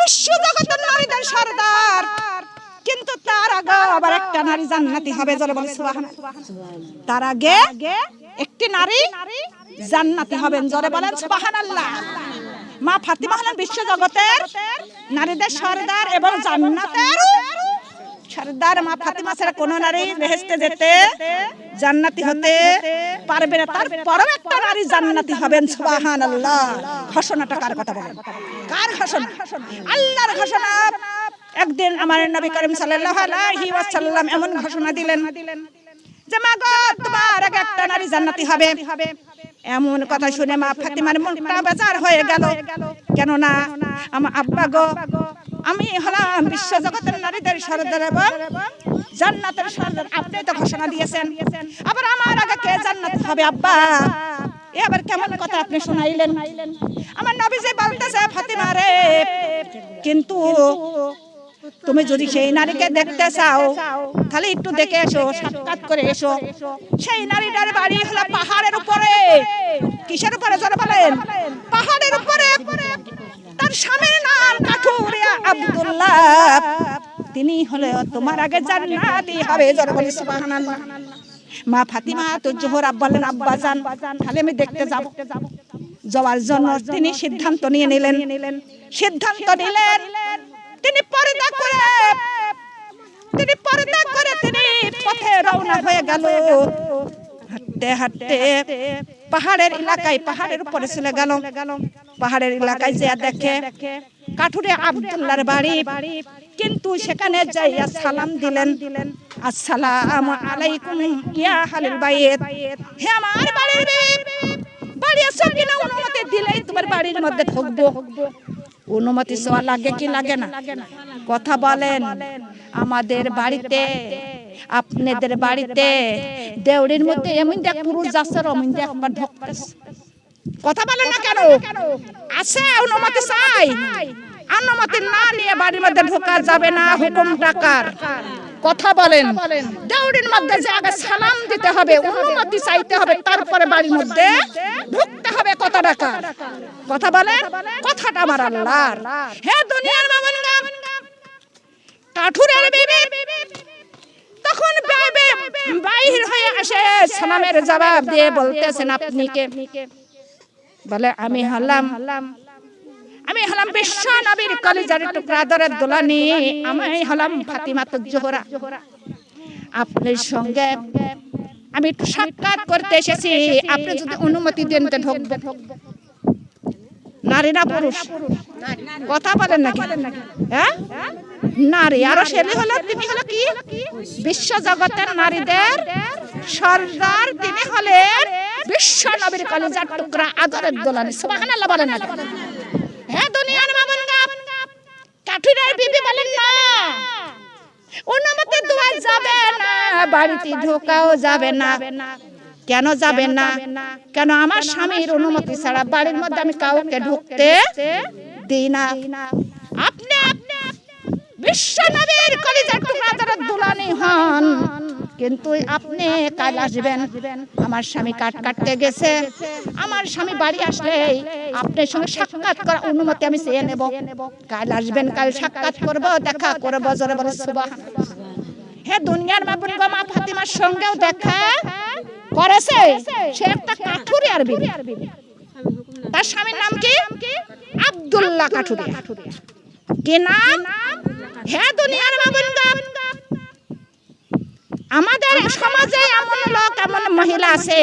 বিশ্ব জগতের নারীদের সরদার, কিন্তু তার আগে আবার একটা নারী জান্নাতি হবে। জোরে বলেন সুবহানাল্লাহ। তার আগে একটি নারী জান্নাতি হবেন। জোরে বলেন সুবহানাল্লাহ। মা ফাতিমা হলেন বিশ্ব জগতের নারীদের সরদার এবং জান্নাতের সরদার। মা ফাতিমা ছাড়া কোন নারী বেহেশতে যেতে, জান্নাতি হতে পারবে না। তারপরও একটা নারী জান্নাতি হবেন। সুবহানাল্লাহ। ঘোষণাটা কার কথা বলেন? কার ঘোষণা? আল্লাহর ঘোষণা। একদিন আমার নবী করিম সাল্লাল্লাহু আলাইহি ওয়াসাল্লাম এমন ঘোষণা দিলেন যে মা গো, তোমার আগে একটা নারী জান্নাতি হবে। এমন কথা শুনে মা ফাতিমার মনটা বেজার হয়ে গেল। কেন না আমার আব্বা গো, আমি হলাম বিশ্ব জগতের নারীদের সরদার এবং জান্নাতের সরদার। আপনি তো ঘোষণা দিয়েছেন, আবার আমার আগে কে জান্নাতি হবে আব্বা? এ আবার কেমন কথা আপনি শোনাইলেন? আমার নবী যে বলতেছে, ফাতিমা রে, কিন্তু তুমি যদি সেই নারীকে দেখতে চাও তাহলে একটু দেখে এসো, সাক্ষাৎ করে এসো। সেই নারীটার বাড়ি হলো পাহাড়ের উপরে। কিসের উপরে? জোরে বলেন। পাহাড়ের উপরে। তার স্বামীর নাম কাঠুরিয়া আব্দুল্লাহ। তিনি হলো তোমার আগে জান্নাতি হবে। জোরে বলেন সুবহানাল্লাহ। মা ফাতিমা তো জোহরা বললেন, আব্বা জান, তাহলে আমি দেখতে যাব। যাওয়ার জন্য তিনি সিদ্ধান্ত নিয়ে নিলেন। তিনি পর্দা করে তিনি পথে রওনা হয়ে গেল। হাঁটতে হাঁটতে পাহাড়ের এলাকায়, পাহাড়ের উপরে চলে গেল। পাহাড়ের এলাকায় যে দেখে কাঠুরিয়া আব্দুল্লাহর বাড়ি, কিন্তু সেখানে যাইয়া সালাম দিলেন, আসসালামু আলাইকুম ইয়া আহলাল বাইত। হে আমার বাড়ির বিবি, বাড়ি এসো কিনা? অনুমতি দিলেই তোমার বাড়ির মধ্যে ঢুকবো। অনুমতি চাওয়া লাগে কি লাগে না? কথা বলেন। আমাদের বাড়িতে, আপনাদের বাড়িতে দেউড়ির মধ্যে এমন দেখ পুরুষ যাচ্ছে, অমন দেখ একবার ঢুকতেছে। কথা বলেন না কেন? আছে অনুমতি চাই। অনুমতি না নিয়ে বাড়ির মধ্যে ঢোকা যাবে না। হুকুম টাকার। কথা বলেন। দেউড়ির মধ্যে যে আগে সালাম দিতে হবে, অনুমতি চাইতে হবে, তারপরে বাড়ির মধ্যে ঢুকতে হবে। কত টাকা? কথা বলেন। কথাটা আমার আল্লাহর। হে দুনিয়ার মামুনগা, কাঠুরের বিবি তখন বাইর হয়ে আসে, সালামের জবাব দিয়ে বলতেছেন, আপনি কে? বলে, আমি হলাম বিশ্ব নবীর কলিজার টুকরা দরের দুলানি, আমি হলাম ফাতিমা জোহরা। আপনার সঙ্গে আমি একটু সাক্ষাৎ করতে এসেছি। আপনি যদি অনুমতি দেন তো ঢুকবো। নারী না পুরুষ? কথা বলেন নাকি? হ্যাঁ, নারী। আর ছেলে হলো, তিনি হলো কি? বিশ্ব জগতের নারীদের সরদার। তিনি হলেন বিশ্ব নবীর কলিজার টুকরা আদরের দোলানি। সুবহানাল্লাহ বলেন না? হ্যাঁ দুনিয়ার মামুনগা, কাঠুরিয়ার বিবি বলেন, না, অনুমতি দেওয়া যাবে না, বাড়িতে ঢোকাও যাবে না। কেন যাবে না? কেন? আমার স্বামীর অনুমতি ছাড়া বাড়ির মধ্যে আমি কাউকে ঢুকতে দিই না। আপনি বিশ্ব নবীর কলিজার টুকরা আদরের দুলানি হন, কিন্তু আপনি কাল আসবেন। আমার স্বামী কাট কাটতে গেছে। আমার স্বামী বাড়ি আসলে আপনার সঙ্গে সাক্ষাৎ করার অনুমতি আমি চেয়ে নেব। কাল আসবেন, কাল সাক্ষাৎ করব, দেখা করব। জোরে বলে সুবহানাল্লাহ। হে দুনিয়ার মাবুনগো, মা ফাতিমার সঙ্গেও দেখা করেছে। সে একটা কাঠুরিয়ার বিবি। তার স্বামীর নাম কি? আব্দুল্লাহ কাঠুরিয়া। কি নাম? হে দুনিয়ার মাবুনগো, আমাদের সমাজে এমন লোক, এমন মহিলা আছে,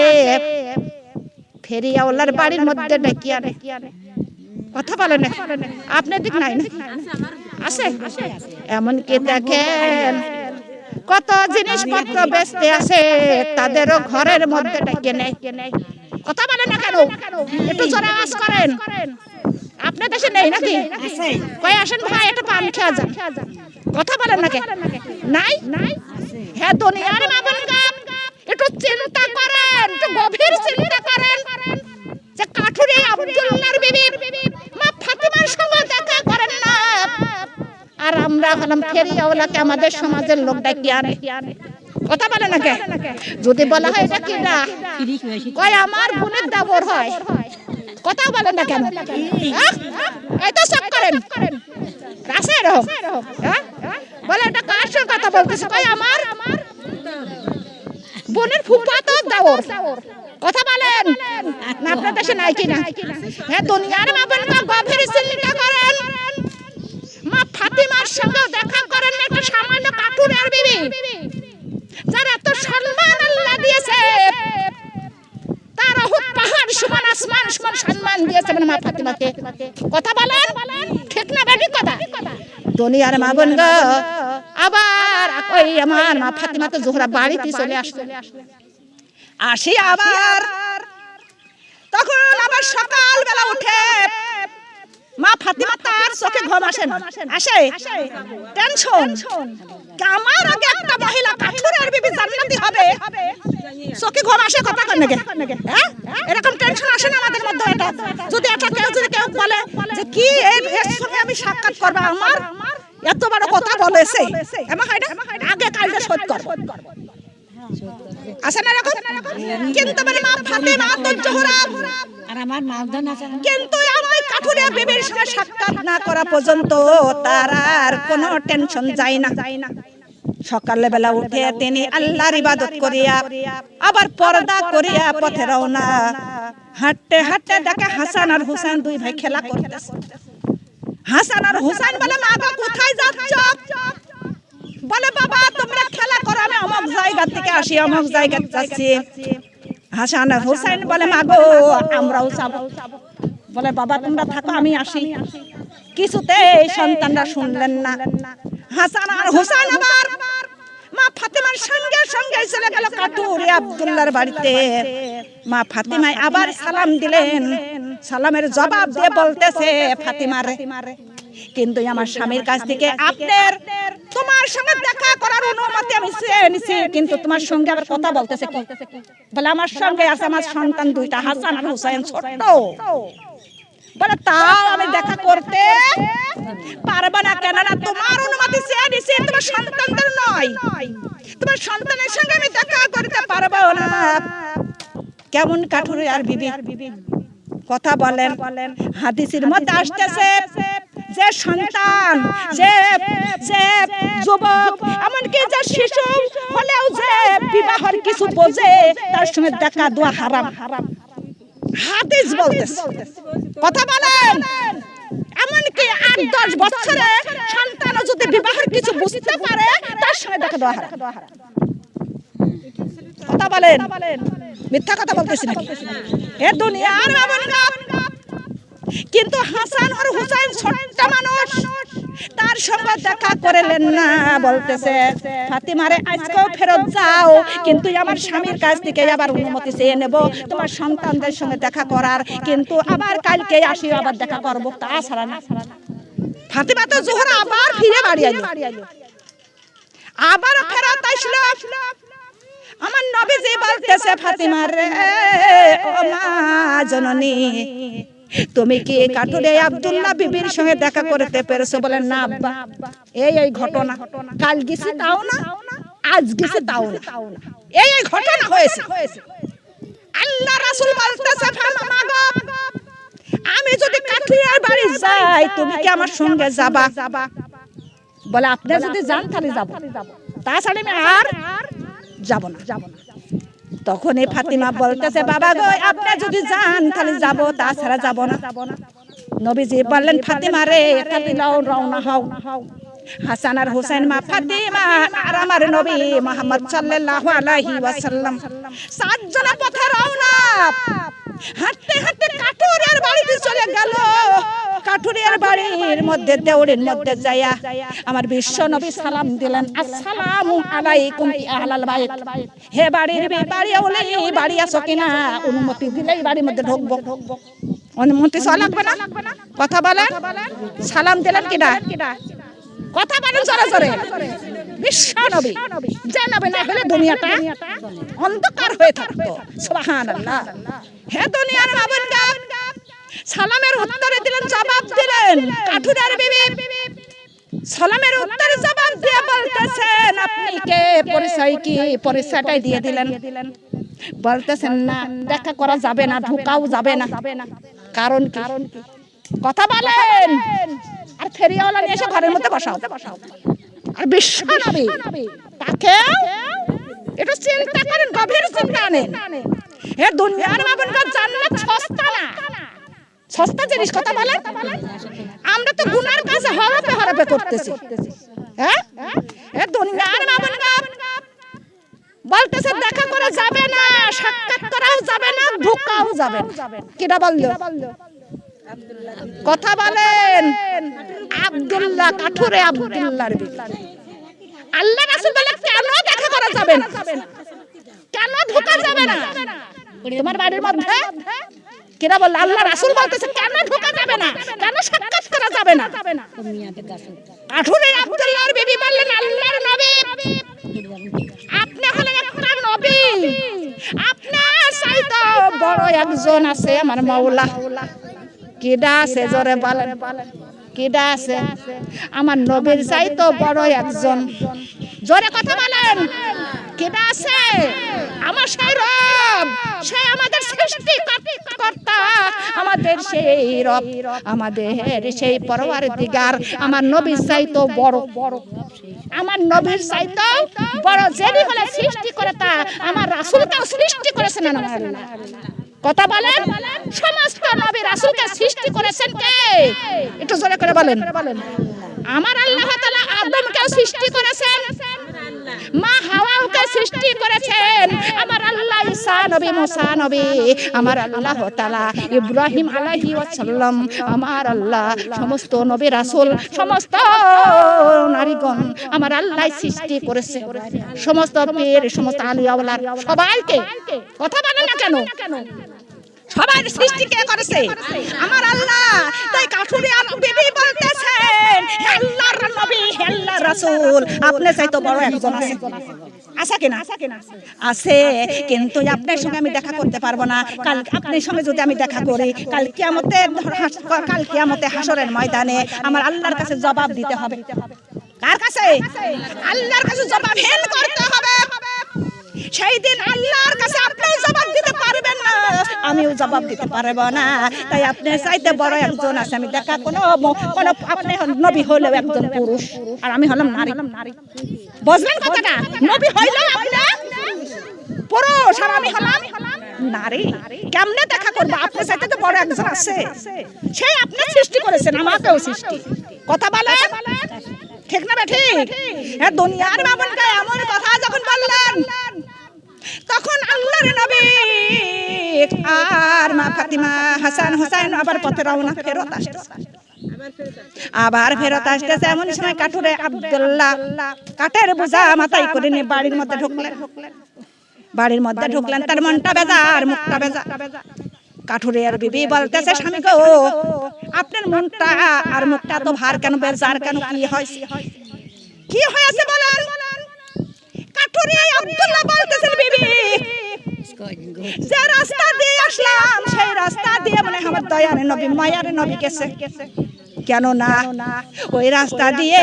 ফেরিয়াওয়ালার বাড়ির মধ্যে ডেকে আনে। কথা বলেন না? আপনি দিক নাই না? আছে। এমন কি দেখেন, কত জিনিসপত্র বেচতে আছে, তাদেরও ঘরের মধ্যে ডেকে নেয়। কথা বলেন না কেন? একটু জোরে আওয়াজ করেন। আপনার দেশে নেই নাকি? কই আসেন ভাই, একটা পান খেয়ে যান। কথা বলেন নাকি? নাই? হ্যাঁ দুনিয়ার মামুনগা, একটু চিন্তা করেন, একটু গভীর চিন্তা করেন যে কাঠুরিয়া আব্দুল্লাহর বিবি মা ফাতিমার সঙ্গে দেখা করেন না, আর আমরা হলাম ফেরিয়াওয়ালাকে আমাদের সমাজের লোক ডাকি আনে। কথা বলে নাকি? যদি বলা হয় এটা কি না, কয় আমার বোনের দাবর হয়। কথা বলেন না কেন? এই তো সব করেন। এরকম? হ্যাঁ? বলে এটা কার সঙ্গে কথা বলতেছে? কই আমার বোনের ফুফাতো দেওর। কথা বলেন না, আপনার দেশে নাই কিনা? হ্যাঁ, দুনিয়ার মা বোনকে গভীর চিন্তা করেন। মা ফাতিমার সঙ্গে দেখা করেন একটা সামান্য কাঠুরের বিবি, যার এত সম্মান আল্লাহ দিয়েছে, তার উহুদ পাহাড় সমান আসমান সমান সম্মান দিয়েছে মা ফাতিমাকে। কথা বলেন ঠিক না বেটি? কথা দুনিয়ার মা বোন গো, আবার ওই আমার মা ফাতিমা তো জোহরা বাড়িতে চলে আসি আবার তখন আবার সকাল বেলা উঠে মা ফাতিমা তার চোখে ঘুম আসে না, আসে টেনশন। আমার আগে একটা মহিলা কাঠুরের বিবি জান্নাতি হবে, চোখে ঘুম আসে কথা কই নাকি? হ্যাঁ, এরকম টেনশন আসে না আমাদের মধ্যে? এটা যদি কেউ বলে যে কি এর সঙ্গে আমি সাক্ষাৎ করব, আমার এত বড় কথা বলেছে, আগে কালটা শোধ করব, আসে না এরকম? কিন্তু মানে মা ফাতিমা তো জোহরা আর আমার মাওদান আছে, কিন্তু আমার কাঠুরিয়া বিবির সঙ্গে সাক্ষাৎ না করা পর্যন্ত তার আর কোনো টেনশন যায় না। সকালে বেলা উঠে তিনি আল্লাহর ইবাদত করিয়া আবার পর্দা করিয়া পথে রওনা। হাঁটতে হাঁটতে দেখে হাসান আর হুসাইন দুই ভাই খেলা করতেছে। হাসান আর হুসাইন বলে, মা গো কোথায় যাচ্ছ? বলে, বাবা তোমরা খেলা করো, আমি অমুক জায়গা থেকে আসি, অমুক জায়গায় যাচ্ছি। হাসান আর হুসাইন বলে, মা গো আমরাও যাব। বলে, বাবা তোমরা থাকো, আমি আসি। কিছুতে সন্তানরা শুনলেন না। হাসান আর হুসাইন আবার মা ফাতিমার সঙ্গে সঙ্গে চলে গেল কাটুরি আব্দুল্লাহর বাড়িতে। মা ফাতিমায় আবার সালাম দিলেন, সালামের জবাব দিয়ে বলতেছে, ফাতিমারে কিন্তু আমার স্বামীর কাছ থেকে তোমার সঙ্গে দেখা করার অনুমতি আমি চেয়ে নিছি, কিন্তু তোমার সঙ্গে আবার কথা বলতেছে কি? বলে, আমার সঙ্গে আছে আমার সন্তান দুইটা, হাসান আর হুসাইন ছোট। বলে, তাও আমি দেখা করতে পারবা না? কেন না? তোমার অনুমতি চেয়ে নিছি, তোমার সন্তানদের নয়, তোমার সন্তানের সঙ্গে আমি দেখা করতে পারবো না। কেমন কাঠুরে আর বিবি কথা বলেন। হাদিসের মধ্যে আসতেছে যে সন্তান, যে যুবক, এমনকি যে শিশু হলেও যে বিবাহের কিছু বোঝে, তার সঙ্গে দেখা দোয়া হারাম। হাদিস বলতেছে, কথা বলেন। এমনকি 8-10 বছরে সন্তান যদি বিবাহের কিছু বুঝতে পারে, তার সঙ্গে দেখা দোয়া হারাম। কথা বলেন, মিথ্যা কথা বলতেছি নাকি? এ দুনিয়ার বাবারা, কিন্তু হাসান আর হুসাইন ছোট্ট মানুষ, তার সঙ্গে দেখা করলেন না। বলতেছে, ফাতিমারে আজকেও ফেরত যাও, কিন্তু আমার স্বামীর কাছ থেকে আবার অনুমতি চেয়ে নেব তোমার সন্তানদের সঙ্গে দেখা করার, কিন্তু আবার কালকে আসি, আবার দেখা করব, তাছাড়া না। ফাতিমা তো জোহরা আবার ফিরে বাড়ি আইলো, আবার ফেরত আসলো। আমার নবীজি বলতেছে, ফাতিমা রে ও মা জননী, তুমি কি কাঠুরে আব্দুল্লাহ বিবির সঙ্গে দেখা করতে পেরেছো? বলেন, না আব্বা, এই ঘটনা, কাল গেছি তাও না, আজ গেছি তাও না, এই ঘটনা হয়েছে। আল্লাহ রাসূল বলতেছে, মা গো, আমি যদি কাঠুরিয়ার বাড়ি যাই, তুমি কি আমার সঙ্গে যাবা? বলে, আপনি যদি যান তাহলে যাব, তাছাড়া আমি আর যাব না। তখন এই ফাতিমা বলতেছে, বাবা গো, আপনি যদি যান তাহলে যাব, তাছাড়া যাব না। নবীজি বললেন, ফাতিমা রে তাহলে রওনা হও। হাসান আর হুসাইন, মা ফাতিমা আর আমার নবী মুহাম্মদ সাল্লাল্লাহু আলাইহি ওয়াসাল্লাম 7 জনের পথে রওনা। হাঁটতে হাঁটতে কাঠুরিয়ার বাড়িতে চলে গেল। কাঠুরিয়ার বাড়ির মধ্যে দেউড়ির মধ্যে যাইয়া আমার বিশ্ব নবী সালাম দিলেন, আসসালামু আলাইকুম আহলাল বাইত। হে বাড়ির বাড়ি ওলে বাড়ি আছো কিনা? অনুমতি দিলেই বাড়ির মধ্যে ঢুকবো। অনুমতি চাওয়া লাগবে না? কথা বলেন, সালাম দিলেন কিনা? কথা বলেন জোরে জোরে। বিশ্ব নবী, যে নবী না হলে দুনিয়াটা অন্ধকার হয়ে থাকতো। সুবহানাল্লাহ। হে দুনিয়ার বাবারা, সালামের উত্তরে দিলেন, জবাব দিলেন কাঠুরিয়ার বিবি। সালামের উত্তরে জবাব দিয়ে বলতেছেন, আপনি কে? পরিচয় কি? পরিচয়টাই দিয়ে দিলেন। বলতেছেন, না দেখা করা যাবে না, ঢোকাও যাবে না। কারণ কি? কথা বলেন। আর ফেরিওয়ালা নিয়ে এসে ঘরের মধ্যে বসাও। আর বিশ্ব নবী তাকে একটু চিন্তা করেন, গভীর চিন্তা আনেন। এ দুনিয়ার মাবুনগর জান্নাত সস্তা না, সস্তা জিনিস কথা বলেন। আমরা তো গুনার কাছে হরপে হরপে করতেছি। হ্যাঁ, এ দুনিয়ার মাবুনগর বলতেছে দেখা করা যাবে না, সাক্ষাৎ করাও যাবে না, ধোকাও যাবে না। কিটা বললো? কথা বলেন। আব্দুল্লাহ কাঠুরে আব্দুল্লাহর বিবি। আল্লাহ রাসূল বলে কেন দেখা করা যাবে না, কেন ঢোকা যাবে না তোমার বাড়ির মধ্যে? কিরা বল? আল্লাহ রাসূল বলতেছে কেন ঢোকা যাবে না, কেন সাক্ষাৎ করা যাবে না? কাঠুরে আব্দুল্লাহর বিবি বললেন, আল্লাহর নবী আপনি হলেন একটা নবী, আপনার চাইতে বড় একজন আছে আমার মাওলা। কিডা আছে জোরে বলেন, কিডা আছে? আমার নবীর চাইতে বড় একজন, জোরে কথা বলেন, কিডা আছে? আমার সেই রব, সেই আমাদের সৃষ্টিকর্তা, আমাদের সেই রব, আমাদের সেই পরওয়ারদিগার আমার নবীর চাইতে বড়, আমার নবীর চাইতে বড়। যিনি হলে সৃষ্টিকর্তা, আমার রাসূলকেও সৃষ্টি করেছেন আমার আল্লাহ। কথা বলেন, সমস্ত নবী রাসূলকে সৃষ্টি করেছেন কে? একটু জোরে করে বলেন। আমার আল্লাহ তাআলা আদমকে সৃষ্টি করেছেন, মা হাওয়াকে সৃষ্টি করেছেন আমার আল্লাহ। ঈসা নবী, মুসা নবী আমার আল্লাহ তাআলা, ইব্রাহিম আলাইহিস সালাম আমার আল্লাহ, সমস্ত নবী রাসূল, সমস্ত নারীগণ আমার আল্লাহ সৃষ্টি করেছে, সমস্ত পীর, সমস্ত আলিয়া ওয়ালা সবাইকে। কথা বলেন না কেন? সবার সৃষ্টি কে করেছে? আমার আল্লাহ। তাই কাঠুরে বিবি বলতেছেন, হে আল্লাহর নবী, হে আল্লাহর রাসূল, আপনি চাইতে বড় একজন আছে। আছে কিনা? আছে, কিন্তু আপনার সঙ্গে আমি দেখা করতে পারবো না। কাল আপনার সঙ্গে যদি আমি দেখা করি, কাল কিয়ামতে হাসরের ময়দানে আমার আল্লাহর কাছে জবাব দিতে হবে। কার কাছে? আল্লাহর কাছে জবাবহীন করতে হবে। সেই দিন আল্লাহর কাছে আপনিও জবাব দিতে পারবেন না, আমিও জবাব দিতে পারবো না। তাই আপনার চাইতে বড় একজন আছে। আমি দেখা কোনো আপনি নবী হলেও একজন পুরুষ, আর আমি হলাম নারী। বুঝলেন কথাটা? নবী হইলেও আপনি পুরুষ, আর আমি হলাম নারী। কেমনে দেখা করবো? আপনার চাইতে তো বড় একজন আছে, সেই আপনি সৃষ্টি করেছেন, আমাকেও সৃষ্টি। কথা বলেন, ঠিক না ঠিক? দুনিয়ার মামুনকে এমন কথা যখন বললেন, তখন আল্লাহর নবী আর মা ফাতিমা, হাসান হুসাইন আবার পথে রওনা, ফেরত আসতেছে, আবার ফেরত আসতেছে। এমন সময় কাঠুরে আব্দুল্লাহ কাঠের বোঝা মাথায় করে নিয়ে বাড়ির মধ্যে ঢুকলেন। বাড়ির মধ্যে ঢুকলেন, তার মনটা বেজা আর মুখটা বেজা। কাঠুরের বিবি বলতেছে, স্বামী গো, আপনার মনটা আর মুখটা তো ভার কেন, বেজার কেন, কি হয়েছে? কি হয়েছে বলেন? কাঠুরে আব্দুল্লাহ বলতেছেন, বিবি যে রাস্তা দিয়ে আসলাম, সেই রাস্তা দিয়ে মানে আমার দয়ার নবী, মায়ার নবী গেছে। কেন না ওই রাস্তা দিয়ে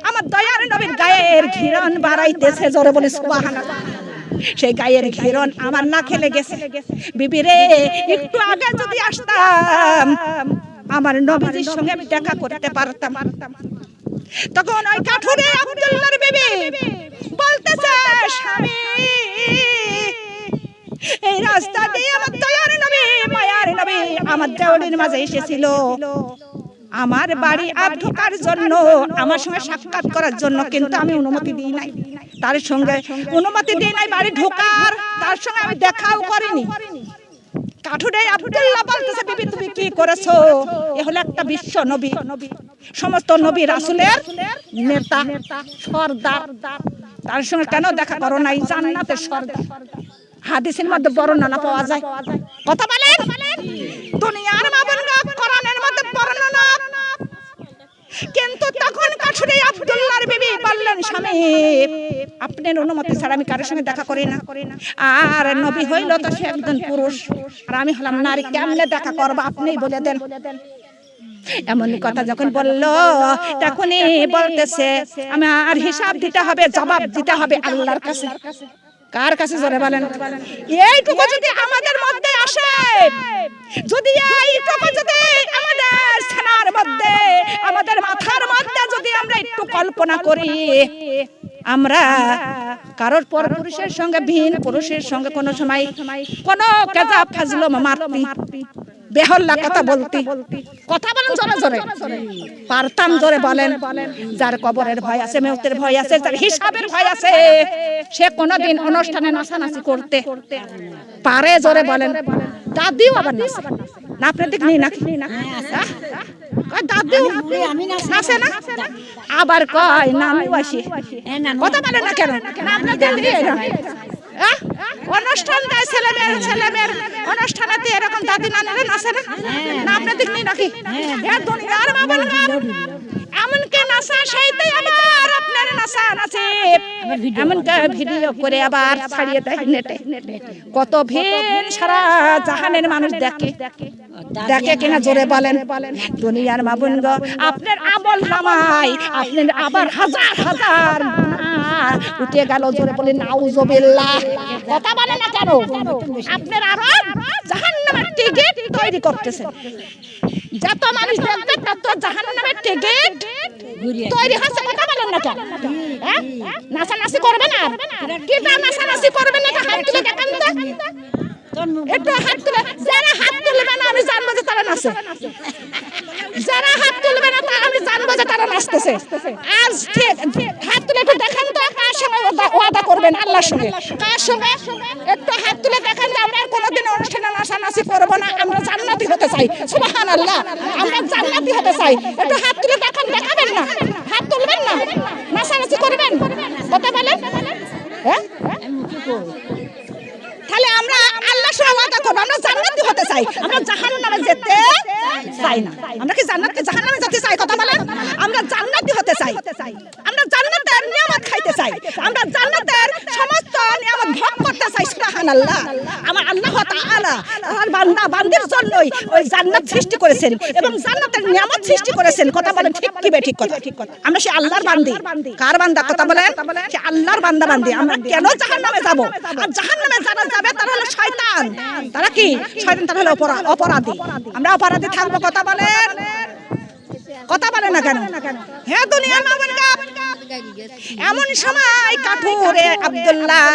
আমার দয়ার নবীর গায়ের ঘিরণ বাড়াইতেছে, জোরে বলে সুবহানাল্লাহ। সেই গায়ের ঘিরণ আমার না খেলে গেছে। বিবি রে, একটু আগে যদি আসতাম আমার নবীজির সঙ্গে আমি দেখা করতে পারতাম। তখন ওই কাঠুরে আব্দুল্লাহর বিবি বলতেছে, স্বামী এই রাস্তা দিয়ে আমার দয়ার নবী, মায়ার নবী আমার দেওয়ালের মাঝে এসেছিল, আমার বাড়ি আর ঢোকার জন্য, আমার সঙ্গে সাক্ষাৎ করার জন্য, কিন্তু আমি অনুমতি দিই নাই, তার সঙ্গে অনুমতি দিই নাই বাড়ি ঢোকার, তার সঙ্গে আমি দেখাও করিনি। কাঠুরে আব্দুল্লাহ বলতেছে, বিবি তুমি কি করেছো? এ হলো একটা বিশ্ব নবী, সমস্ত নবী রাসূলের নেতা, সরদার, তার সঙ্গে কেন দেখা করো নাই? জান্নাতের সরদার, হাদিসের মধ্যে বর্ণনা পাওয়া যায়। কথা বলেন, দুনিয়ার মাবুনরা কোরআনের মধ্যে বর্ণনা। কিন্তু তখন কাঠুরে আব্দুল্লাহর বিবি বললেন, স্বামী আপনার অনুমতি ছাড়া আমি কারোর সঙ্গে দেখা করি না, আর নবী হইল তো সে একজন পুরুষ, আর আমি হলাম নারী, কেমনে দেখা করবো আপনিই বলে দেন। এমন কথা যখন বললো, তখনই বলতেছে আমার হিসাব দিতে হবে, জবাব দিতে হবে আল্লাহর কাছে। কার কাছে? জোরে বলেন। এইটুকু যদি আমাদের মধ্যে আসে, যদি এইটুকু যদি আমাদের সেনার মধ্যে, আমাদের কল্পনা করি আমরা কারোর পর পুরুষের সঙ্গে ভিন পুরুষের সঙ্গে কোনো সময় কোনো কাজা ফাজলো মারতি বেহল্লা কথা বলতি কথা বলেন জোরে জোরে পারতাম জোরে বলেন যার কবরের ভয় আছে মওতের ভয় আছে যার হিসাবের ভয় আছে সে কোনোদিন অনুষ্ঠানে নাচানাচি করতে পারে জোরে বলেন দাদিও আবার না আপনি দেখ নেই নাকি দাদিও নাচে না আবার কয় না আমি বাসি কথা বলেন না কেন অনুষ্ঠান দেয় ছেলেমেয়ের অনুষ্ঠানেতে এরকম দাদি নানারা নাচে না আপনি দেখ নেই নাকি দুনিয়ার বাবা এমনকি নাচা সেইটাই আবার আপনার নাচা নাচে এমনকি ভিডিও করে আবার ছাড়িয়ে দেয় নেটে কত ভিন সারা জাহানের মানুষ দেখে কিনা জোরে বলেন দুনিয়ার মা বোন গো আপনার আমল নামাই আপনার আবার হাজার হাজার উঠে গেল জোরে বলেন নাউজুবিল্লাহ কথা বলেন না কেন আপনার আরো জাহান্নামের টিকিট তৈরি করতেছেন যত মানুষ দেখবে তত জাহান্নামের টিকিট তৈরি হচ্ছে কথা বলেন না কেন নাচানাচি করবেন আর কিটা নাচানাচি করবেন এটা হাত তুলে দেখান তো একটু হাত তুলে যারা হাত তুলবে না আমি জানবো যে তারা নাচে যারা হাত তুলবে না তা আমি জানবো যে তারা নাচতেছে আজ ঠিক হাত তুলে একটু দেখান তো কার সঙ্গে ওয়াদা করবেন আল্লাহর সঙ্গে কার সঙ্গে একটু হাত তুলে দেখান যে আমরা কোনোদিন অনুষ্ঠানে নাচানাচি করবো না আমরা জান্নাতি হতে চাই সুবহানাল্লাহ আমরা জান্নাতি হতে চাই একটু হাত তুলে দেখান দেখাবেন না হাত তুলবেন না নাচানাচি করবেন কথা বলেন হ্যাঁ তাহলে আমরা আল্লাহর সঙ্গে ওয়াদা করব আমরা জান্নাতি হতে চাই আমরা জাহান্নামে যেতে চাই না আমরা কি জান্নাত থেকে জাহান্নামে যেতে চাই কথা বলেন আমরা জান্নাতি হতে চাই আমরা জান্নাতের নিয়ামত খাইতে চাই আমরা জান্নাতের সমস্ত নিয়ামত ভোগ করতে চাই সুবহানাল্লাহ আমার আল্লাহ তাআলা আর বান্দা বান্দির জন্যই ওই জান্নাত সৃষ্টি করেছেন এবং জান্নাতের নিয়ামত সৃষ্টি করেছেন কথা বলেন ঠিক কি ঠিক কথা আমরা সেই আল্লাহর বান্দি কার বান্দা কথা বলেন সে আল্লাহর বান্দা বান্দি আমরা কেন জাহান্নামে যাব আর জাহান্নামে যারা যাবে তারা হলো শয়তান তারা কি শয়তান তারা হলো অপরাধী আমরা অপরাধী থাকবো কথা বলেন না কেন হে দুনিয়ার মা বোনগা এমন সময় কাঠুরে আব্দুল্লাহ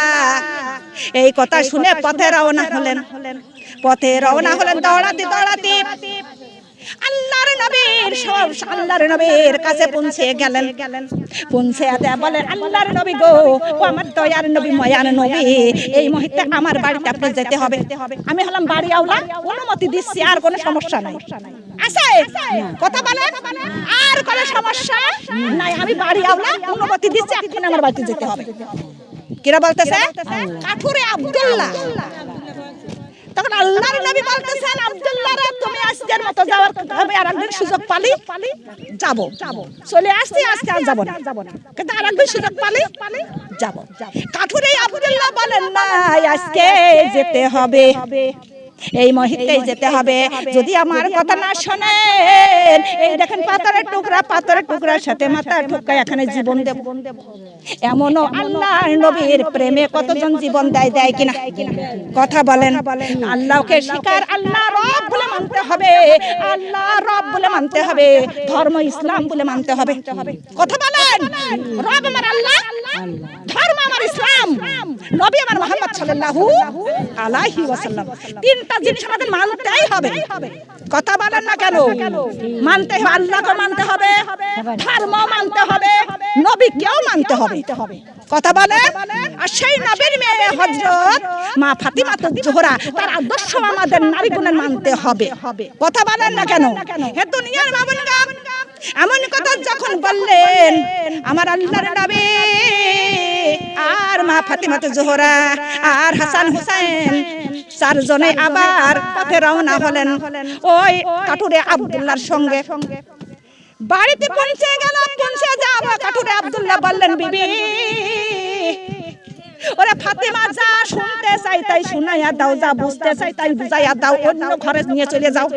এই কথা শুনে পথে রওনা হলেন দৌড়াতে আল্লাহর নবীর কাছে পৌঁছে গেলেন পৌঁছে দেয়া বলেন আল্লাহর নবী গো ও আমার দয়ার নবী মায়ার নবী এই মুহূর্তে আমার বাড়িতে আপনি যেতে হবে আমি হলাম বাড়ি আওলা অনুমতি দিচ্ছি আর কোনো সমস্যা নাই আছে কথা বলেন আর কোনো সমস্যা নাই আমি বাড়ি আওলা অনুমতি দিচ্ছি এখন আমার বাড়িতে যেতে হবে কিরা বলতেছে কাঠুরে আব্দুল্লাহ তখন আল্লাহর নবী বলতেছেন আব্দুল্লাহ রে তুমি আজকের মতো যাওয়ার হবে আর একদিন সুযোগ পালি যাব চলে আসছি আজকে আর যাব না কিন্তু আর একদিন সুযোগ পালি যাব কাঠুরে আব্দুল্লাহ বলেন না আজকে যেতে হবে এই মুহূর্তেই যেতে হবে যদি আমার কথা না শুনেন এই দেখেন পাথরের টুকরার সাথে মাথা ঠুকায় এখানে জীবন দেব এমনও আল্লাহর নবীর প্রেমে কতজন জীবন দেয় কিনা কথা বলেন আল্লাহকে স্বীকার আল্লাহ রব বলে মানতে হবে আল্লাহ রব বলে মানতে হবে ধর্ম ইসলাম বলে মানতে হবে কথা বলেন রব আমার আল্লাহ ধর্ম আমার ইসলাম নবী আমার মুহাম্মদ সাল্লাল্লাহু আলাইহি ওয়াসাল্লাম তিনটা জিনিস আমাদের মানতেই হবে কথা বলেন না কেন মানতে হবে আল্লাহকে মানতে হবে ধর্ম মানতে হবে নবীকেও মানতে হবে কথা বলেন আর সেই নবীর মেয়ে হযরত মা ফাতিমা জোহরা তার আদর্শ আমাদের নারীগণের মানতে হবে কথা বলেন না কেন হে দুনিয়ার মা বোনেরা এমন কথা যখন বললেন আমার আল্লাহর নবী আর মা ফাতিমা জোহরা আর হাসান হুসাইন চারজনে আবার পথে রওনা হলেন ওই কাঠুরে আব্দুল্লাহর সঙ্গে বাড়িতে পৌঁছে যাব কাঠুরে আব্দুল্লাহ বললেন বিবি ওরে ফাতিমা যা শুনতে চাই তাই শুনাইয়া দাও যা বুঝতে চাই তাই বুঝাইয়া দাও অন্য ঘরে নিয়ে চলে যাও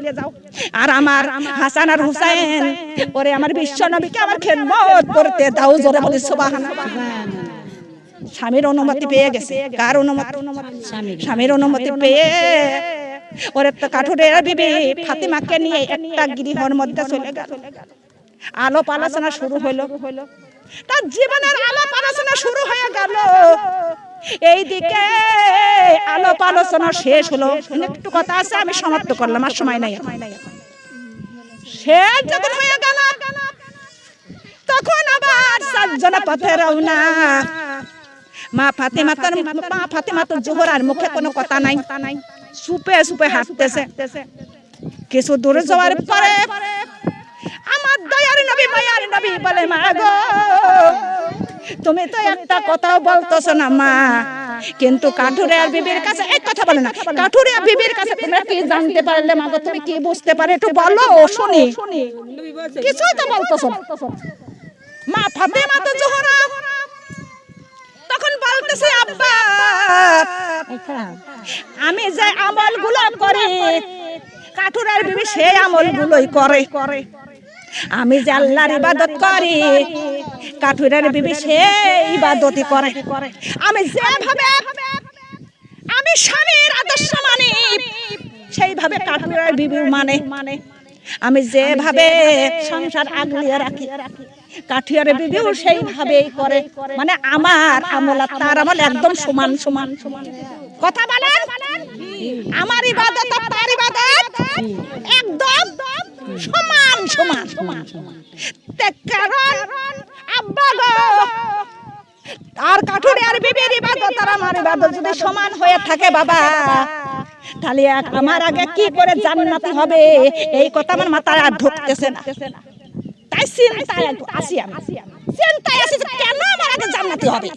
আর আমার হাসান আর হুসাইন ওরে আমার বিশ্ব নবীকে আমার খেদমত করতে দাও জোরে বলি সুবহানাল্লাহ স্বামীর অনুমতি পেয়ে গেছে কার অনুমতি স্বামীর অনুমতি পেয়ে ওরে তো কাঠুরের বিবি ফাতিমাকে নিয়ে একটা গৃহের মধ্যে চলে গেল আলাপ আলোচনা শুরু হলো তার জীবনের আলাপ আলোচনা শুরু হয়ে গেল। এইদিকে আলাপ আলোচনা শেষ হলো, একটু কথা আছে আমি সমাপ্ত করলাম, আর সময় নাই। শেষ যখন হয়ে গেল তখন আবার চারজনে পথে রওনা। মা ফাতেমা তো জোহরার মুখে কোনো কথা নাই, সুপে সুপে হাঁটতেছে। কিছু দূর যাওয়ার পরে আমার দয়ার নবী মায়ার নবী বলে, মা গো তুমি তো একটা কথাও বলতেছো না মা, কিন্তু কাঠুরিয়ার বিবির কাছে এক কথা বলে না, কাঠুরিয়া বিবির কাছে তোমরা কি জানতে পারলে মা গো, তুমি কি বুঝতে পারে একটু বলো শুনি। কিছুই তো বলতেছো না। মা ফাতেমা তো জোহরা তখন বলতেছে, আব্বা আমি যে আমলগুলো করি কাঠুরিয়ার বিবি সেই আমলগুলোই করে। আমি যে আল্লাহর ইবাদত করি কাঠুরিয়ার বিবি সেই ইবাদতই করে। আমি যেভাবে আমি স্বামীর আদর্শ মানি সেইভাবে কাঠুরিয়ার বিবি মানে। আমি যেভাবে সংসার আগলিয়ে রাখি কাঠুরিয়ার বিবিও সেইভাবেই করে। মানে আমার আমল আর তার আমল একদম সমান সমান। কথা বলেন, আমার ইবাদত আর তার ইবাদত একদম সমান সমান। কারণ আব্বা গো আর কাঠুরিয়ার বিবির ইবাদত আর আমার ইবাদত যদি সমান হয়ে থাকে বাবা, তাহলে আমার আগে কি করে জান্নাতি হবে এই কথা আমার মাথায় আর ঢুকতেছে না। তাই চিন্তায় আসি, আমি চিন্তায় আসি কেন আমার আগে জান্নাতি হবে।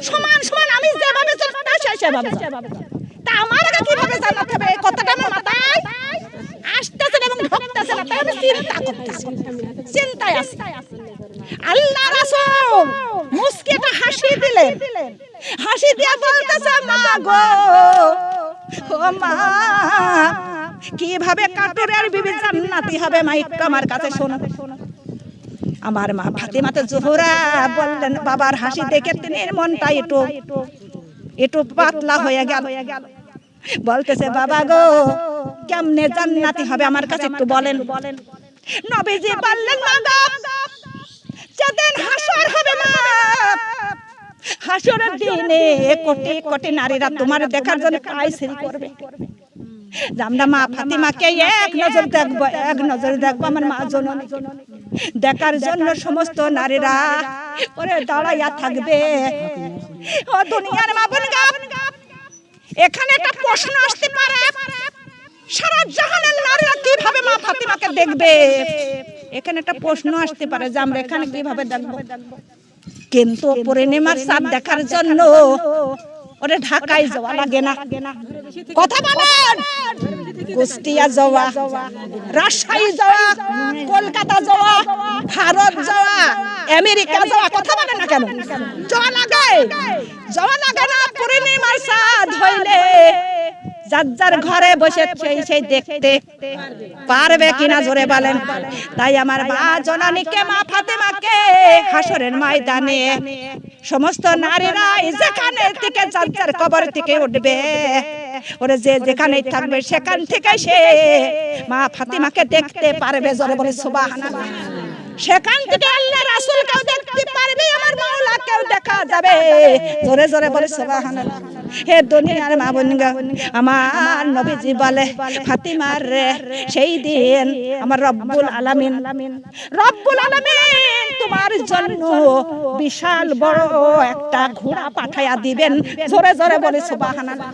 সমান সমান আমি যেভাবে চলতে সেভাবে, তা আমার আগে কিভাবে জান্নাত হবে এই কথাটা আমার মাথায় আসতেছে এবং ঢুকতেছে না। তাই আমি চিন্তা করতেছি, চিন্তায় আসি। আল্লাহ রাসূল মুস্কি একটা হাসি দিলেন, হাসি দিয়ে বলতেছে, মা গো ও মা কিভাবে কাঠুরিয়ার বিবি জান্নাতি হবে মা একটু আমার কাছে শোনো। আমার মা ফাতেমা তো জোহরা বললেন, বাবার হাসি দেখে তিনি মনটা একটু পাতলা হয়ে গেল। বলতেছে, বাবা গো কেমনে জান্নাতি হবে আমার কাছে একটু বলেন। নবীজি বললেন, মা গো যেদিন হাসর হবে মা, হাসরের দিনে কোটি কোটি নারীরা তোমার দেখার জন্য কায়সিরি করবে। আমরা মা ফাতেমাকে এক নজর দেখবো, এক নজর দেখবো আমার মা জননী দেখার জন্য সমস্ত নারীরা ওরে দাঁড়াইয়া থাকবে। ও দুনিয়ার মা বোনগা, এখানে একটা প্রশ্ন আসতে পারে, সারা জাহানের নারীরা কিভাবে মা ফাতেমাকে দেখবে? এখানে একটা প্রশ্ন আসতে পারে যে আমরা এখানে কিভাবে দেখবো। কিন্তু পূর্ণিমার চাঁদ দেখার জন্য ওরে ঢাকায় যাওয়া লাগে না। কথা বলেন, কুষ্টিয়া যাওয়া, রাজশাহী যাওয়া, কলকাতা যাওয়া, ভারত যাওয়া, আমেরিকা যাওয়া, কথা বলেন না কেন যাওয়া লাগে? যাওয়া লাগে না। পূর্ণিমার চাঁদ হইলে যার যার ঘরে বসে সেই দেখতে পারবে কিনা জোরে বলেন। তাই আমার মা জননীকে মা ফাতেমাকে হাসরের ময়দানে সমস্ত নারীরা যেখানে থেকে যার যার কবর থেকে উঠবে, ওরে যে যেখানে থাকবে সেখান থেকে সে মা ফাতেমাকে দেখতে পারবে। জোরে বলে সুবহানাল্লাহ। সেখান থেকে আল্লাহ রাসূলকেও দেখতে পারবে, আমার মাওলাকেও দেখা যাবে। জোরে জোরে বলে সুবহানাল্লাহ। হে দুনিয়ার মা বোনগা, আমার নবীজি বলে, ফাতিমার রে সেই দিন আমার রব্বুল আলামিন তোমার জন্য বিশাল বড় একটা ঘোড়া পাঠায়া দিবেন। জোরে জোরে বলে সুবহানাল্লাহ।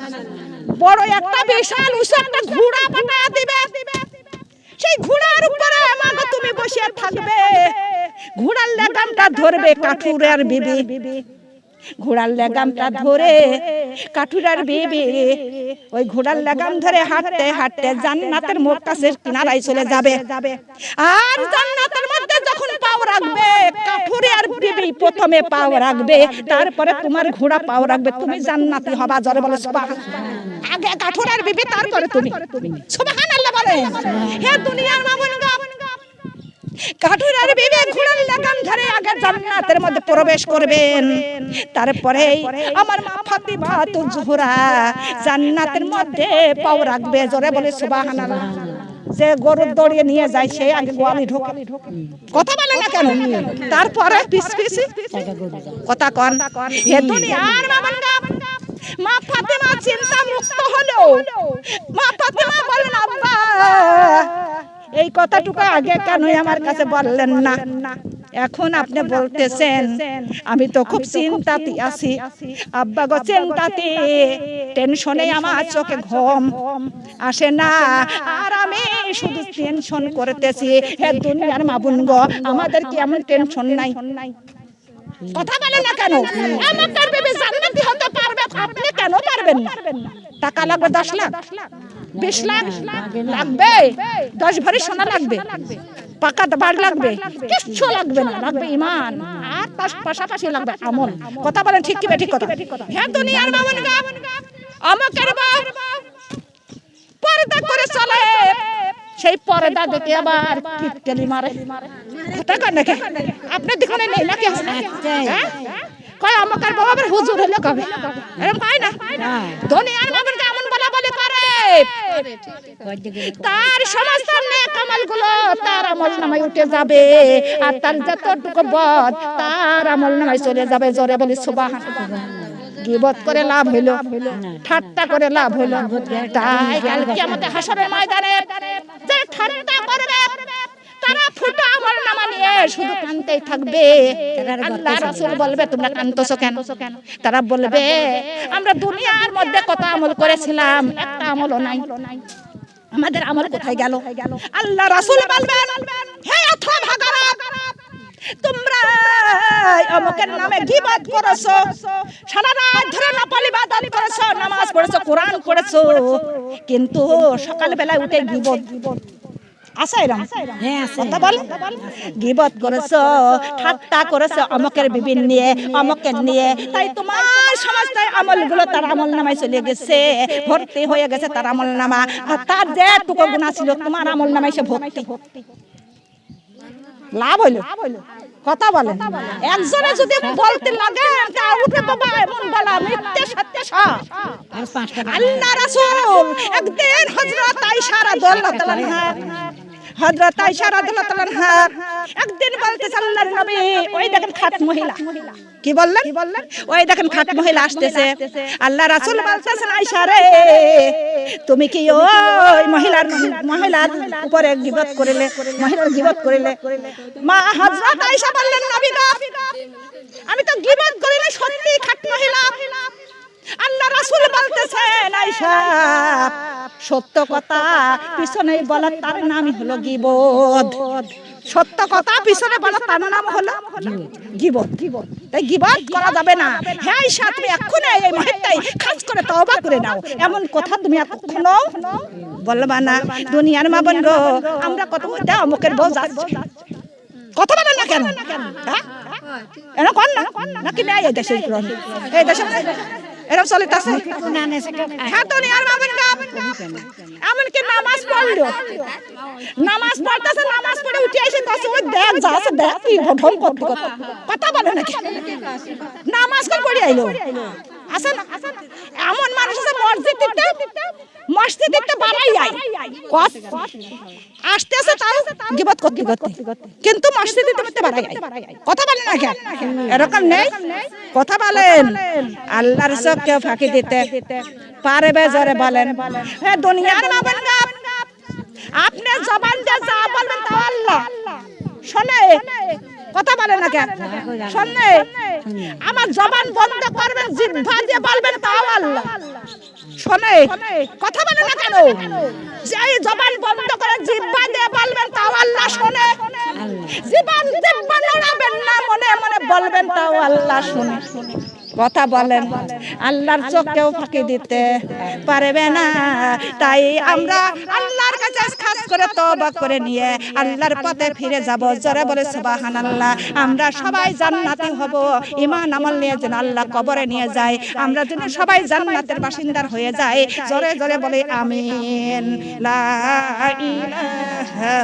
বড় একটা বিশাল উঁচু একটা ঘোড়া পাঠায়া দিবে। সেই ঘোড়ার উপরে আমাগো তুমি বসে থাকবে। ঘোড়ার লাগামটা ধরবে কাঠুরিয়ার বিবি। ঘোড়ার লাগামটা ধরে কাঠুরিয়ার বিবি ওই ঘোড়ার লাগাম ধরে হাঁটতে হাঁটতে জান্নাতের মুক্তাসের কিনারায় চলে যাবে। আর জান্নাতের মধ্যে যখন পাও রাখবে, কাঠুরিয়ার বিবি প্রথমে পাও রাখবে, তারপরে তোমার ঘোড়া পাও রাখবে, তুমি জান্নাতি হবা। জোরে বলো সুবহানাল্লাহ। আগে কাঠুরিয়ার বিবি, তারপরে তুমি। সুবহানাল্লাহ বলে। হে দুনিয়ার মা বোনগা, কাঠুরিয়ার বিবি ঘোড়ার লাগাম ধরে আগে জান্নাতের মধ্যে প্রবেশ করবেন, তারপরে আমার মা ফাতিমা জোহরা জান্নাতের মধ্যে পাও রাখবে। জোরে বলে সুবহানাল্লাহ। যে গরু দড়িয়ে নিয়ে যায় সে আগে গোয়ালে ঢোকে। কথা বলে না কেন? তারপরে পিস পিস কথা কন। হে দুনিয়ার বাবারা, মা ফাতেমা চিন্তা মুক্ত হলো। মা ফাতেমা বলেন, আব্বা এই কথাটুকু আগে কেন আমার কাছে বললেন না? এখন আপনি বলতেছেন, আমি তো খুব চিন্তাতে আছি আব্বা গো, চিন্তাতে টেনশনে আমার চোখে ঘুম আসে না, আর আমি শুধু টেনশন করতেছি। হে দুনিয়ার মা বোন গো, আমাদের কি এমন টেনশন নাই? কথা বলেন না কেন? আমাদের বেবি জান্নাতি হতে পারবে, আপনি কেন পারবেন না? টাকা লাগবে 10 লাখ, 20 লাখ লাগবে, 10 ভরি সোনা লাগবে, পাকা বাড়ি লাগবে, কিচ্ছু লাগবে না, লাগবে ঈমান, আর তার পাশাপাশি লাগবে আমল। কথা বলেন ঠিক কি বেঠিক কথা? হে দুনিয়ার মামুনগা, আমাদের বাপ পর্দা করে চলে, সেই পর্দা দেখে আবার কিটকেলি মারে। কথা কন নাকি? আপনি দেখুন নেই নাকি? হ্যাঁ কয় আমাদের বাবার হুজুর হলো কবে? এরকম কয় না? দুনিয়ার মামুনগা এমন বলা বলে করে, তার সমস্ত নেক আমলগুলো তার আমলনামায় উঠে যাবে, আর তার যতটুকু বদ তার আমলনামায় চলে যাবে। জোরে বলি সুবহানাল্লাহ। গীবত করে লাভ হইলো, ঠাট্টা করে লাভ হইলো। তাই কাল কিয়ামতে হাসরের ময়দানে যে ঠাট্টা করবে তারা ফুটো আমলনামা নিয়ে শুধু কাঁদতেই থাকবে। আল্লাহ রাসূল বলবে, তোমরা কাঁদতেছো কেন? তারা বলবে, আমরা দুনিয়ার মধ্যে কত আমল করেছিলাম, একটা আমলও নাই, আমাদের আমল কোথায় গেল? আল্লাহ রাসূল বলবেন, হে হতভাগারা, তোমরা অমুকের নামে গীবত করেছো, সারা রাত ধরে নফল ইবাদত করেছো, নামাজ পড়েছো, কোরআন পড়েছো, কিন্তু সকাল বেলায় উঠে গীবত আছে এরকম? হ্যাঁ আছে। কথা বল, গীবত করেছো, ঠাট্টা করেছো অমুকের বিবি নিয়ে, অমুকের নিয়ে, তাই তোমার সমস্ত আমলগুলো তার আমলনামায় চলে গেছে, ভর্তি হয়ে গেছে তার আমলনামা, আর তার যেটুকু গুনাহ ছিল তোমার আমলনামায় সে ভর্তি। লাভ হইলো? কথা বলেন। একজনে যদি বলতে লাগে তা উঠে বাবা এমন বলা মিথ্যে সত্য সব। আল্লাহ রাসূল একদিন হযরত আয়েশা রাদিয়াল্লাহু তাআলা আনহা, হযরত আয়েশা রাদিয়াল্লাহু তাআলা আনহা একদিন বলতেছে, আল্লাহর নবী ওই দেখেন খাট মহিলা। কি বললেন? ওই দেখেন খাট মহিলা আসতেছে। আল্লাহ রাসূল বলতেছেন, আয়েশা রে তুমি কি ওই মহিলার উপরে গীবত করিলে, মহিলার গীবত করিলে? মা হযরত আয়েশা বললেন, নবী গো আমি তো গীবত করিনি, সত্যি খাট মহিলা। আল্লাহ রাসূল বলতেছেন, আয়েশা সত্য কথা পিছনে বলা তার নামই হলো গীবত। সত্য কথা পিছনে বলা তার নাম হলো গীবত। তাই গীবত করা যাবে না। হে আয়েশা তুমি এক্ষুনি এই মুহূর্তেই খাস করে তওবা করে নাও, এমন কথা তুমি এখনো বলবা না। দুনিয়ার মা বোন গো, আমরা কত দাও মুখের বউ যাচ্ছে, কথা বলেন না কেন? হ্যাঁ এরা কোন না নাকি নাই এই দেশে, এই দেশে এরকম চলিতেছে। হ্যাঁ দুনিয়ার মা বোন গো, এমনকি নামাজ পড়লো, নামাজ পড়তেছে, নামাজ পড়ে উঠে এসে কাছে ওই দেখ যা আছে দেখ কি ঢং করতে, কথা বলে নাকি? নামাজ করে পড়ে আইলো আছে না? এমন মানুষ আছে মসজিদে বাড়াই যায়, আসতেছে তাও গীবত করতে করতে, কিন্তু মসজিদে বাড়াই যায়। কথা বলেন না কেন? এরকম নেই? কথা বলেন। আল্লাহর চোখকে ফাঁকি দিতে পারবে? জোরে বলেন। হে দুনিয়ার মা বোন গো, আপনি জবান দিয়ে যা বলবেন তা আল্লাহ শোনে। কথা বলেন না কেন? শোনে। আমার জবান বন্ধ করবেন, জিহ্বা দিয়ে বলবেন তাও আল্লাহ শোনে। কথা বলেন না কেন? যে জবান বন্ধ করে জিহ্বা দিয়ে বলবেন তাও আল্লাহ শোনে। জীবন জিহ্বা নড়াবেন না, মনে মনে বলবেন তাও আল্লাহ শোনে। কথা বলেন। আল্লাহর চোখকেও ফাঁকি দিতে পারবে না। তাই আমরা আল্লাহর কাছে খাস করে তওবা করে নিয়ে আল্লাহর পথে ফিরে যাব। জোরে বলে সুবহানাল্লাহ। আমরা সবাই জান্নাতি হব। ঈমান আমল নিয়ে যেন আল্লাহ কবরে নিয়ে যায়, আমরা যেন সবাই জান্নাতের বাসিন্দার হয়ে যাই। জোরে জোরে বলে আমিন। লা ইলাহা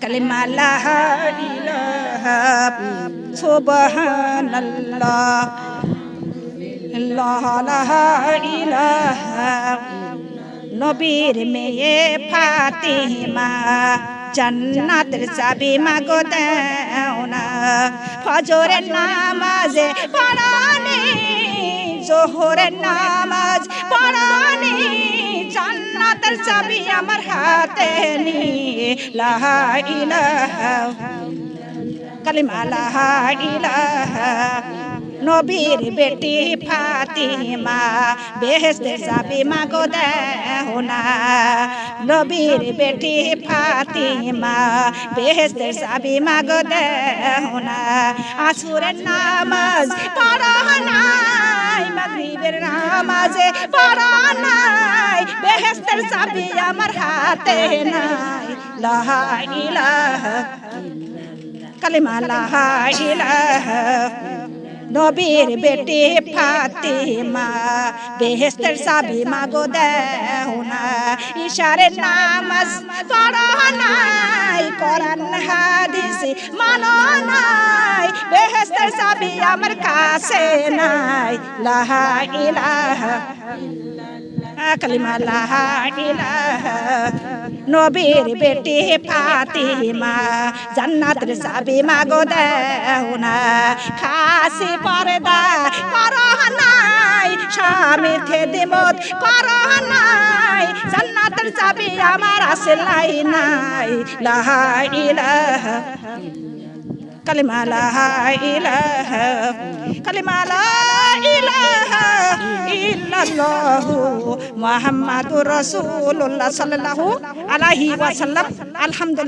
কালিমা লা ইলাহা সুবহানাল্লাহ, লা ইলাহা নবীর মেয়ে ফাতিমা জান্নাতের চাবি মাগো দাও না ফজরের নামাজে পড়ানি জোহরের নামাজ পড়ানি জান্নাতের চাবি আমার হাতে নিয়ে লা ইলাহা কালিমা লা ইলাহা নবীর বেটি ফাতিমা বেহেশতের চাবি মাগো দাও না নবীর বেটি ফাতিমা বেহেশতের চাবি মাগো দাও না আসরের নামাজ পড়া নাই মাগরিবের নামাজে পড়া নাই বেহেশতের চাবি আমার হাতে নাই লা ইলাহা কালিমা লা ইলাহা নবীর বেটি ফাতিমা বেহেশতের চাবি মাগো দাও না ইশারের নামাজ পড়া নাই কোরআন হাদিস মানো নাই বেহেশতের চাবি আমার কাছে নাই লা ইলাহা কালিমা লা ইলাহা নবীর বেটি ফাতিমা জান্নাতের চাবি মাগো দাও না খাসি পর্দা করো নাই স্বামী খেদমত করো নাই জান্নাতের চাবি আমার আসলাই নাই লা ইলাহা কালিমা লা ইলাহা কালিমা লা ইলাহা ইল্লাল্লাহু মুহাম্মাদুর রাসূলুল্লাহ সাল্লাল্লাহু আলাইহি ওয়াসাল্লাম আলহামদুলিল্লাহ।